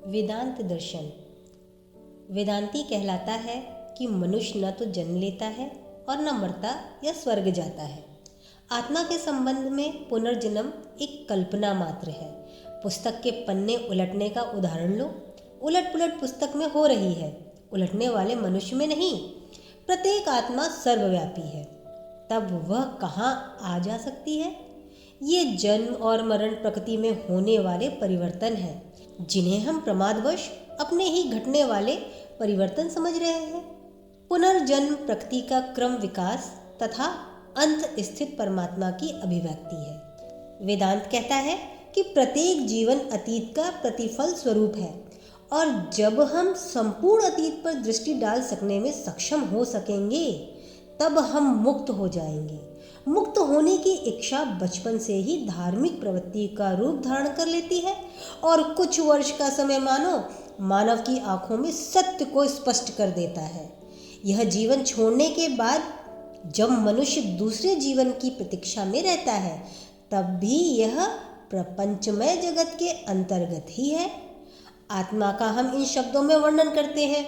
वेदांत दर्शन। वेदांती कहलाता है कि मनुष्य न तो जन्म लेता है और न मरता या स्वर्ग जाता है। आत्मा के संबंध में पुनर्जन्म एक कल्पना मात्र है। पुस्तक के पन्ने उलटने का उदाहरण लो। उलट पुलट पुस्तक में हो रही है, उलटने वाले मनुष्य में नहीं। प्रत्येक आत्मा सर्वव्यापी है, तब वह कहाँ आ जा सकती है? ये जन्म और मरण प्रकृति में होने वाले परिवर्तन हैं, जिन्हें हम प्रमादवश अपने ही घटने वाले परिवर्तन समझ रहे हैं। पुनर्जन्म प्रकृति का क्रम विकास तथा अंत स्थित परमात्मा की अभिव्यक्ति है। वेदांत कहता है कि प्रत्येक जीवन अतीत का प्रतिफल स्वरूप है, और जब हम संपूर्ण अतीत पर दृष्टि डाल सकने में सक्षम हो सकेंगे, तब हम मुक्त हो जाएंगे। मुक्त होने की इच्छा बचपन से ही धार्मिक प्रवृत्ति का रूप धारण कर लेती है, और कुछ वर्ष का समय मानव की आंखों में सत्य को स्पष्ट कर देता है। यह जीवन छोड़ने के बाद जब मनुष्य दूसरे जीवन की प्रतीक्षा में रहता है, तब भी यह प्रपंचमय जगत के अंतर्गत ही है। आत्मा का हम इन शब्दों में वर्णन करते हैं।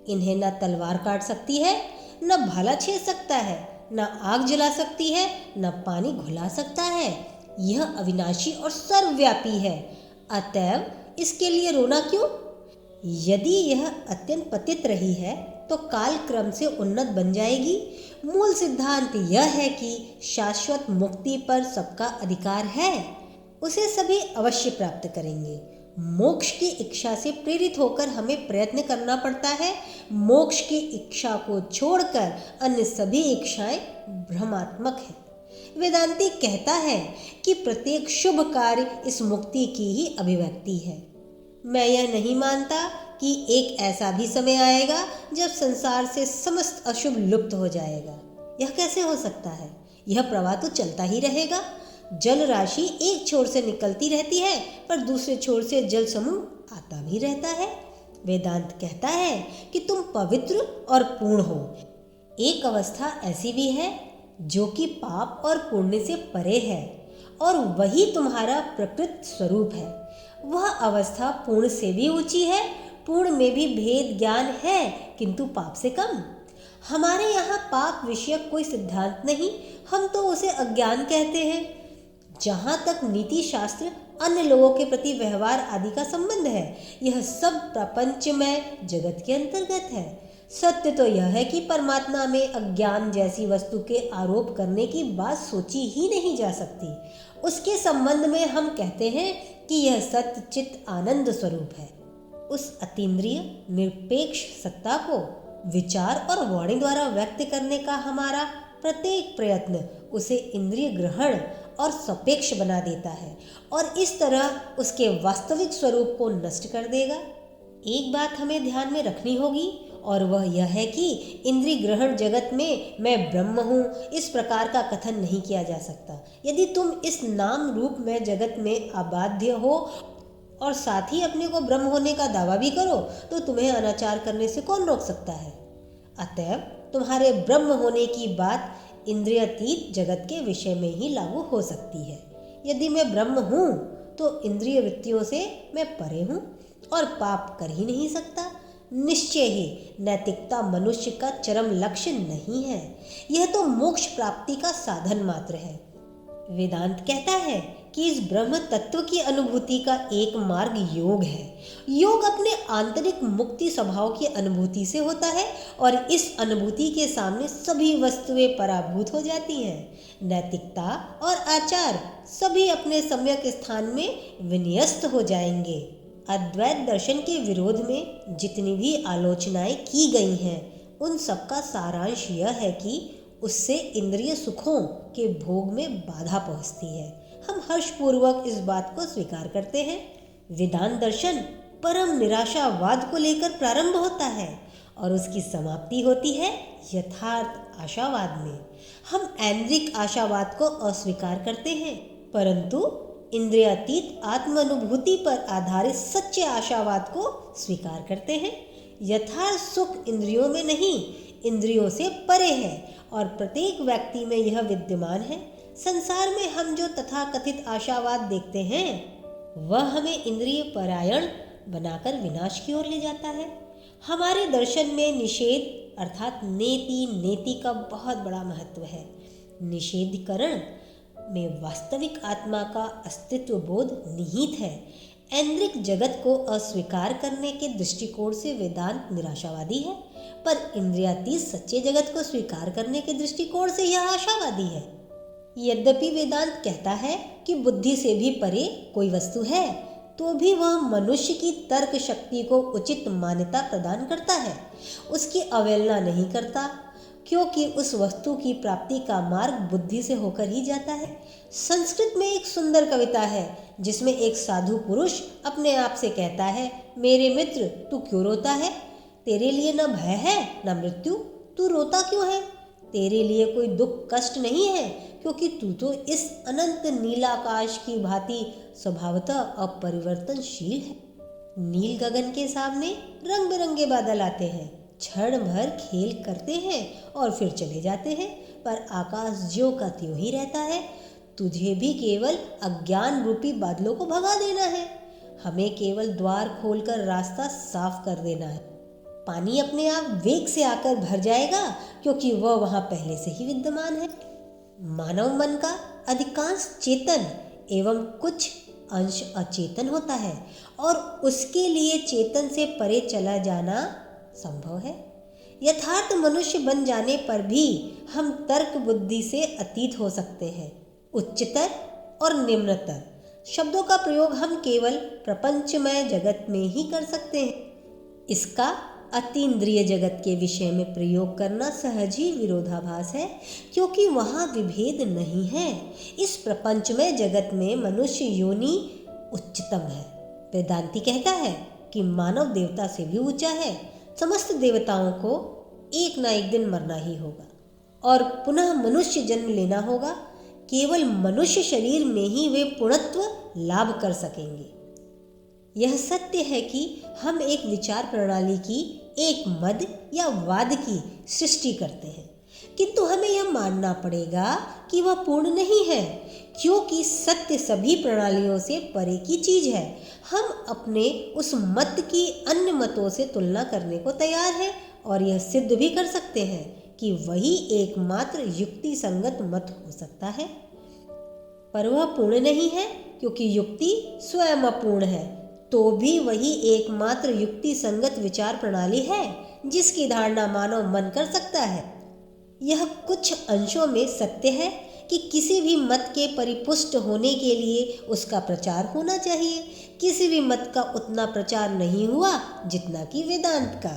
इन्हें न तलवार काट सकती है, न भाला छेद सकता है, न आग जला सकती है, न पानी घुला सकता है। यह अविनाशी और सर्वव्यापी है, अतएव इसके लिए रोना क्यों? यदि यह अत्यंत पतित रही है तो काल क्रम से उन्नत बन जाएगी। मूल सिद्धांत यह है कि शाश्वत मुक्ति पर सबका अधिकार है, उसे सभी अवश्य प्राप्त करेंगे। मोक्ष की इच्छा से प्रेरित होकर हमें प्रयत्न करना पड़ता है। मोक्ष की इच्छा को छोड़कर अन्य सभी इच्छाएं भ्रमात्मक है। वेदांती कहता है कि प्रत्येक शुभ कार्य इस मुक्ति की ही अभिव्यक्ति है। मैं यह नहीं मानता कि एक ऐसा भी समय आएगा जब संसार से समस्त अशुभ लुप्त हो जाएगा। यह कैसे हो सकता है? यह प्रवाह तो चलता ही रहेगा। जल राशि एक छोर से निकलती रहती है, पर दूसरे छोर से जल समूह आता भी रहता है। वेदांत कहता है कि तुम पवित्र और पूर्ण हो। एक अवस्था ऐसी भी है जो कि पाप और पुण्य से परे है, और वही तुम्हारा प्रकृत स्वरूप है। वह अवस्था पूर्ण से भी ऊंची है। पूर्ण में भी भेद ज्ञान है, किंतु पाप से कम। हमारे यहाँ पाप विषयक कोई सिद्धांत नहीं, हम तो उसे अज्ञान कहते हैं। जहाँ तक नीति शास्त्र, अन्य लोगों के प्रति व्यवहार आदि का संबंध है, यह सब प्रपंचमय जगत के अंतर्गत है। सत्य तो यह है कि परमात्मा में अज्ञान जैसी वस्तु के आरोप करने की बात सोची ही नहीं जा सकती। उसके संबंध में हम कहते हैं कि यह सत्य चित्त आनंद स्वरूप है। उस अतीन्द्रिय निरपेक्ष सत्ता को विचार और वाणी द्वारा व्यक्त करने का हमारा प्रत्येक प्रयत्न उसे इंद्रिय ग्रहण और सापेक्ष बना देता है, और इस तरह उसके वास्तविक स्वरूप को नष्ट कर देगा। एक बात हमें ध्यान में रखनी होगी, और वह यह है कि इंद्रिय ग्रहण जगत में मैं ब्रह्म हूँ, इस प्रकार का कथन नहीं किया जा सकता। यदि तुम इस नाम रूप में जगत में अबाध्य हो और साथ ही अपने को ब्रह्म होने का दावा भी करो, तो तुम्हें अनाचार करने से कौन रोक सकता है? अतएव तुम्हारे ब्रह्म होने की बात इंद्रियातीत जगत के विषय में ही लागू हो सकती है। यदि मैं ब्रह्म हूँ तो इंद्रिय वृत्तियों से मैं परे हूँ और पाप कर ही नहीं सकता। निश्चय ही नैतिकता मनुष्य का चरम लक्ष्य नहीं है, यह तो मोक्ष प्राप्ति का साधन मात्र है। वेदांत कहता है कि इस ब्रह्म तत्व की अनुभूति का एक मार्ग योग है। योग अपने आंतरिक मुक्ति स्वभाव की अनुभूति से होता है, और इस अनुभूति के सामने सभी वस्तुएं पराभूत हो जाती हैं। नैतिकता और आचार सभी अपने सम्यक स्थान में विन्यस्त हो जाएंगे। अद्वैत दर्शन के विरोध में जितनी भी आलोचनाएं की गई हैं, उन सबका सारांश यह है कि उससे इंद्रिय सुखों के भोग में बाधा पहुंचती है। हम हर्षपूर्वक इस बात को स्वीकार करते हैं। वेदांत दर्शन परम निराशावाद को लेकर प्रारंभ होता है, और उसकी समाप्ति होती है यथार्थ आशावाद में। हम ऐन्द्रिक आशावाद को अस्वीकार करते हैं, परंतु इंद्रियातीत आत्मानुभूति पर आधारित सच्चे आशावाद को स्वीकार करते हैं। यथार्थ सुख इंद्रियों में नहीं, इंद्रियों से परे है, और प्रत्येक व्यक्ति में यह विद्यमान है। संसार में हम जो तथाकथित आशावाद देखते हैं, वह हमें इंद्रिय परायण बनाकर विनाश की ओर ले जाता है। हमारे दर्शन में निषेध अर्थात नेति नेति का बहुत बड़ा महत्व है। निषेधीकरण में वास्तविक आत्मा का अस्तित्व बोध निहित है। ऐन्द्रिक जगत को अस्वीकार करने के दृष्टिकोण से वेदांत निराशावादी है, पर इंद्रियातीत सच्चे जगत को स्वीकार करने के दृष्टिकोण से यह आशावादी है। यद्यपि वेदांत कहता है कि बुद्धि से भी परे कोई वस्तु है, तो भी वह मनुष्य की तर्क शक्ति को उचित मान्यता प्रदान करता है, उसकी अवहेलना नहीं करता, क्योंकि उस वस्तु की प्राप्ति का मार्ग बुद्धि से होकर ही जाता है। संस्कृत में एक सुंदर कविता है जिसमें एक साधु पुरुष अपने आप से कहता है, मेरे मित्र तू क्यों रोता है? तेरे लिए न भय है न मृत्यु, तू रोता क्यों है? तेरे लिए कोई दुख कष्ट नहीं है, क्योंकि तू तो इस अनंत नीलाकाश की भांति स्वभावतः अपरिवर्तनशील है। नील गगन के सामने रंग बिरंगे बादल आते हैं, क्षण भर खेल करते हैं और फिर चले जाते हैं, पर आकाश ज्यों का त्यों ही रहता है। तुझे भी केवल अज्ञान रूपी बादलों को भगा देना है। हमें केवल द्वार खोलकर रास्ता साफ कर देना है। पानी अपने आप वेग से आकर भर जाएगा, क्योंकि वह वहाँ पहले से ही विद्यमान है। मानव मन का अधिकांश चेतन एवं कुछ अंश अचेतन होता है, और उसके लिए चेतन से परे चला जाना संभव है। यथार्थ मनुष्य बन जाने पर भी हम तर्क बुद्धि से अतीत हो सकते हैं। उच्चतर और निम्नतर शब्दों का प्रयोग हम केवल प्रपंचमय जगत में ही कर सकते हैं। इसका अतीन्द्रिय जगत के विषय में प्रयोग करना सहज ही विरोधाभास है, क्योंकि वहाँ विभेद नहीं है। इस प्रपंचमय जगत में मनुष्य योनि उच्चतम है। वेदांती कहता है कि मानव देवता से भी ऊंचा है। समस्त देवताओं को एक ना एक दिन मरना ही होगा और पुनः मनुष्य जन्म लेना होगा। केवल मनुष्य शरीर में ही वे पूर्णत्व लाभ कर सकेंगे। यह सत्य है कि हम एक विचार प्रणाली की, एक मद या वाद की सृष्टि करते हैं, किंतु हमें यह मानना पड़ेगा कि वह पूर्ण नहीं है, क्योंकि सत्य सभी प्रणालियों से परे की चीज है। हम अपने उस मत की अन्य मतों से तुलना करने को तैयार हैं और यह सिद्ध भी कर सकते हैं कि वही एकमात्र युक्ति संगत मत हो सकता है। पर वह पूर्ण नहीं है, क्योंकि युक्ति स्वयं अपूर्ण है। तो भी वही एकमात्र युक्ति संगत विचार प्रणाली है जिसकी धारणा मानव मन कर सकता है। यह कुछ अंशों में सत्य है कि किसी भी मत के परिपुष्ट होने के लिए उसका प्रचार होना चाहिए। किसी भी मत का उतना प्रचार नहीं हुआ जितना कि वेदांत का।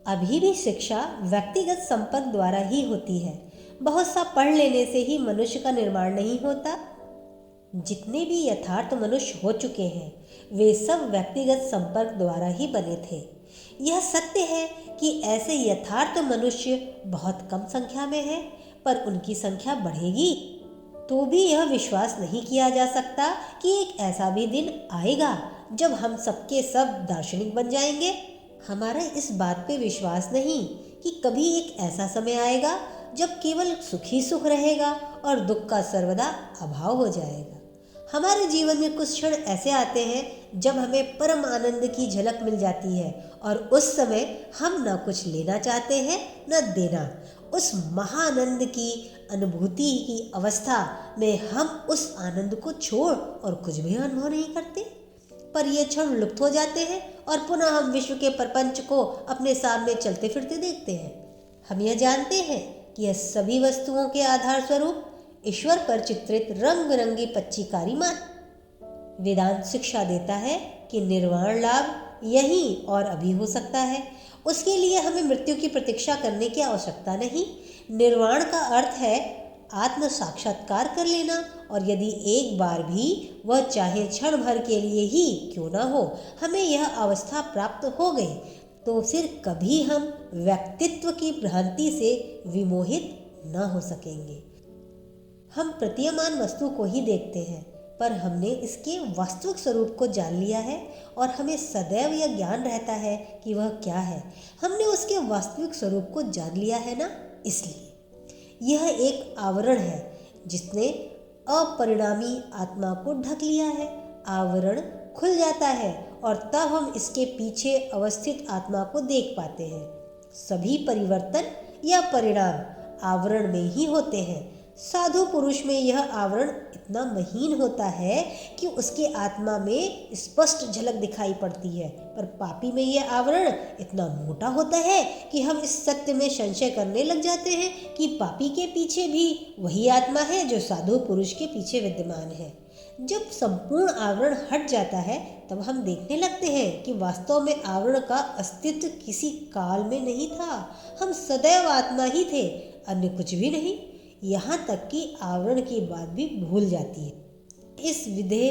अभी भी शिक्षा व्यक्तिगत संपर्क द्वारा ही होती है। बहुत सा पढ़ लेने से ही मनुष्य का निर्माण नहीं होता। जितने भी यथार्थ मनुष्य हो चुके हैं वे सब व्यक्तिगत संपर्क द्वारा ही बने थे। यह सत्य है कि ऐसे यथार्थ मनुष्य बहुत कम संख्या में हैं, पर उनकी संख्या बढ़ेगी तो भी यह विश्वास नहीं किया जा सकता कि एक ऐसा भी दिन आएगा जब हम सबके सब दार्शनिक बन जाएंगे। हमारा इस बात पे विश्वास नहीं कि कभी एक ऐसा समय आएगा जब केवल सुख ही सुख रहेगा और दुख का सर्वदा अभाव हो जाएगा। हमारे जीवन में कुछ क्षण ऐसे आते हैं जब हमें परम आनंद की झलक मिल जाती है और उस समय हम न कुछ लेना चाहते हैं न देना। उस महाआनंद की अनुभूति की अवस्था में हम उस आनंद को छोड़ और कुछ भी अनुभव नहीं करते, पर ये क्षण लुप्त हो जाते हैं और पुनः हम विश्व के प्रपंच को अपने सामने चलते फिरते देखते हैं। हम यह जानते हैं कि यह सभी वस्तुओं के आधार स्वरूप ईश्वर पर चित्रित रंग बिरंगी पच्चीकारी मान। वेदांत शिक्षा देता है कि निर्वाण लाभ यहीं और अभी हो सकता है। उसके लिए हमें मृत्यु की प्रतीक्षा करने की आवश्यकता नहीं। निर्वाण का अर्थ है आत्म साक्षात्कार कर लेना, और यदि एक बार भी वह चाहे क्षण भर के लिए ही क्यों ना हो हमें यह अवस्था प्राप्त हो गई, तो फिर कभी हम व्यक्तित्व की भ्रांति से विमोहित न हो सकेंगे। हम प्रतीयमान वस्तु को ही देखते हैं, पर हमने इसके वास्तविक स्वरूप को जान लिया है और हमें सदैव यह ज्ञान रहता है कि वह क्या है। हमने उसके वास्तविक स्वरूप को जान लिया है ना, इसलिए यह एक आवरण है जिसने अपरिणामी आत्मा को ढक लिया है। आवरण खुल जाता है और तब हम इसके पीछे अवस्थित आत्मा को देख पाते हैं। सभी परिवर्तन या परिणाम आवरण में ही होते हैं। साधु पुरुष में यह आवरण इतना महीन होता है कि उसके आत्मा में स्पष्ट झलक दिखाई पड़ती है, पर पापी में यह आवरण इतना मोटा होता है कि हम इस सत्य में संशय करने लग जाते हैं कि पापी के पीछे भी वही आत्मा है जो साधु पुरुष के पीछे विद्यमान है। जब संपूर्ण आवरण हट जाता है तब हम देखने लगते हैं कि वास्तव में आवरण का अस्तित्व किसी काल में नहीं था। हम सदैव आत्मा ही थे, अन्य कुछ भी नहीं। यहाँ तक कि आवरण की बात भी भूल जाती है। इस विधेय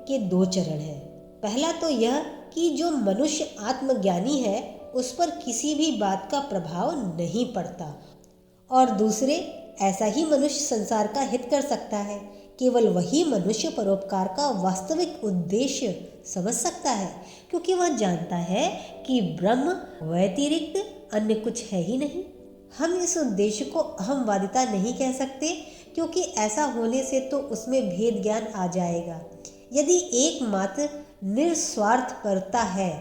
के दो चरण हैं। पहला तो यह कि जो मनुष्य आत्मज्ञानी है उस पर किसी भी बात का प्रभाव नहीं पड़ता, और दूसरे, ऐसा ही मनुष्य संसार का हित कर सकता है। केवल वही मनुष्य परोपकार का वास्तविक उद्देश्य समझ सकता है, क्योंकि वह जानता है कि ब्रह्म व्यतिरिक्त अन्य कुछ है ही नहीं। हम इस उद्देश्य को अहंवादिता नहीं कह सकते, क्योंकि ऐसा होने से तो उसमें भेद ज्ञान आ जाएगा। यदि एकमात्र निस्वार्थ परता है,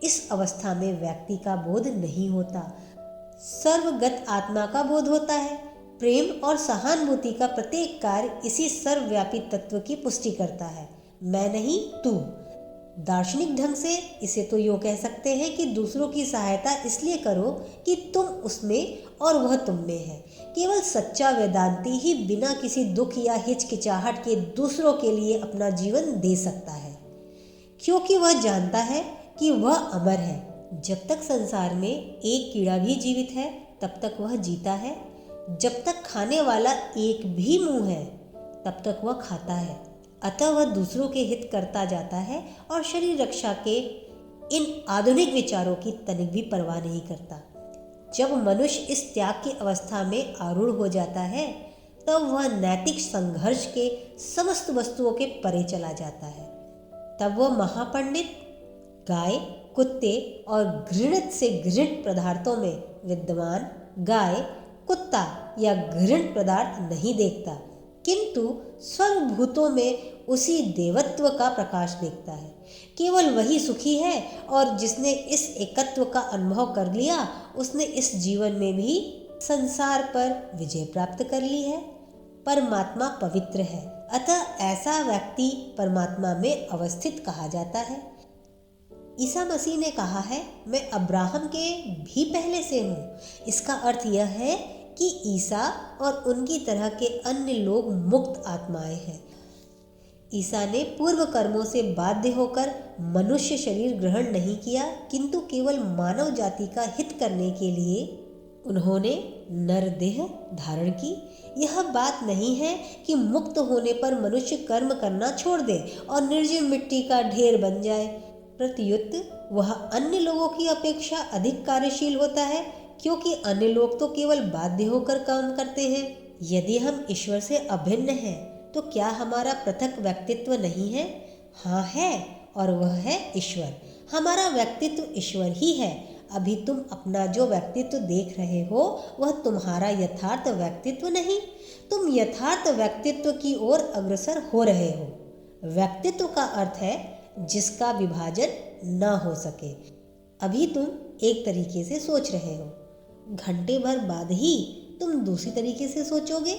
इस अवस्था में व्यक्ति का बोध नहीं होता, सर्वगत आत्मा का बोध होता है। प्रेम और सहानुभूति का प्रत्येक कार्य इसी सर्वव्यापी तत्व की पुष्टि करता है, मैं नहीं तू। दार्शनिक ढंग से इसे तो यूँ कह सकते हैं कि दूसरों की सहायता इसलिए करो कि तुम उसमें और वह तुम में है। केवल सच्चा वेदांती ही बिना किसी दुख या हिचकिचाहट के दूसरों के लिए अपना जीवन दे सकता है, क्योंकि वह जानता है कि वह अमर है। जब तक संसार में एक कीड़ा भी जीवित है तब तक वह जीता है। जब तक खाने वाला एक भी मुंह है तब तक वह खाता है। अतः वह दूसरों के हित करता जाता है और शरीर रक्षा के इन आधुनिक विचारों की तनिक भी परवाह नहीं करता। जब मनुष्य इस त्याग की अवस्था में आरूढ़ हो जाता है तब वह नैतिक संघर्ष के समस्त वस्तुओं के परे चला जाता है। तब वह महापंडित गाय, कुत्ते और घृणित से घृणित पदार्थों में विद्यमान गाय, कुत्ता या घृणित पदार्थ नहीं देखता, किंतु सर्वभूतों में उसी देवत्व का प्रकाश देखता है। केवल वही सुखी है, और जिसने इस एकत्व का अनुभव कर लिया उसने इस जीवन में भी संसार पर विजय प्राप्त कर ली है। परमात्मा पवित्र है, अतः ऐसा व्यक्ति परमात्मा में अवस्थित कहा जाता है। ईसा मसीह ने कहा है, मैं अब्राहम के भी पहले से हूँ। इसका अर्थ यह है कि ईसा और उनकी तरह के अन्य लोग मुक्त आत्माएं हैं। ईसा ने पूर्व कर्मों से बाध्य होकर मनुष्य शरीर ग्रहण नहीं किया, किंतु केवल मानव जाति का हित करने के लिए उन्होंने नरदेह धारण की। यह बात नहीं है कि मुक्त होने पर मनुष्य कर्म करना छोड़ दे और निर्जीव मिट्टी का ढेर बन जाए। प्रत्युत वह अन्य लोगों की अपेक्षा अधिक कार्यशील होता है, क्योंकि अन्य लोग तो केवल बाध्य होकर काम करते हैं। यदि हम ईश्वर से अभिन्न हैं तो क्या हमारा पृथक व्यक्तित्व नहीं है? हाँ है, और वह है ईश्वर। हमारा व्यक्तित्व ईश्वर ही है। अभी तुम अपना जो व्यक्तित्व देख रहे हो वह तुम्हारा यथार्थ व्यक्तित्व नहीं, तुम यथार्थ व्यक्तित्व की ओर अग्रसर हो रहे हो। व्यक्तित्व का अर्थ है जिसका विभाजन न हो सके। अभी तुम एक तरीके से सोच रहे हो, घंटे भर बाद ही तुम दूसरी तरीके से सोचोगे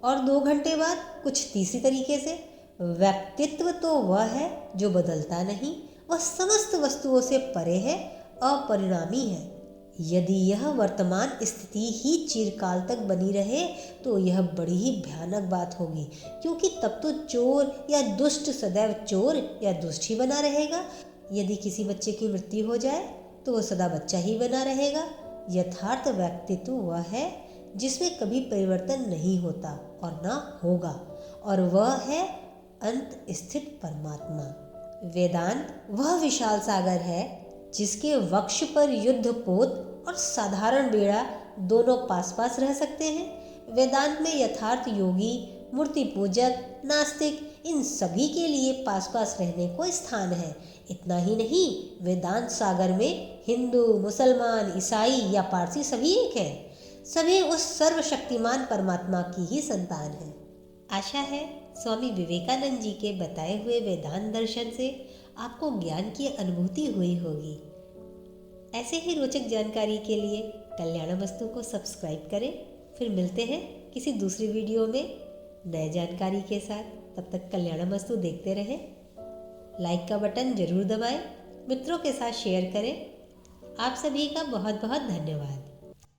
और 2 घंटे बाद कुछ तीसरी तरीके से। व्यक्तित्व तो वह है जो बदलता नहीं, वह समस्त वस्तुओं से परे है, अपरिणामी है। यदि यह वर्तमान स्थिति ही चिरकाल तक बनी रहे तो यह बड़ी ही भयानक बात होगी, क्योंकि तब तो चोर या दुष्ट सदैव चोर या दुष्ट ही बना रहेगा। यदि किसी बच्चे की मृत्यु हो जाए तो वह सदा बच्चा ही बना रहेगा। यथार्थ व्यक्तित्व वह है जिसमें कभी परिवर्तन नहीं होता और ना होगा, और वह है अंत स्थित परमात्मा। वेदांत वह विशाल सागर है जिसके वक्ष पर युद्ध पोत और साधारण बेड़ा दोनों पास पास रह सकते हैं। वेदांत में यथार्थ योगी, मूर्ति पूजक, नास्तिक, इन सभी के लिए पास पास रहने को स्थान है। इतना ही नहीं, वेदांत सागर में हिंदू, मुसलमान, ईसाई या पारसी सभी एक हैं। सभी उस सर्वशक्तिमान परमात्मा की ही संतान हैं। आशा है स्वामी विवेकानंद जी के बताए हुए वेदांत दर्शन से आपको ज्ञान की अनुभूति हुई होगी। ऐसे ही रोचक जानकारी के लिए कल्याणमस्तु को सब्सक्राइब करें। फिर मिलते हैं किसी दूसरी वीडियो में नए जानकारी के साथ। तब तक कल्याणमस्तु देखते रहें। लाइक का बटन जरूर दबाएं, मित्रों के साथ शेयर करें। आप सभी का बहुत बहुत धन्यवाद।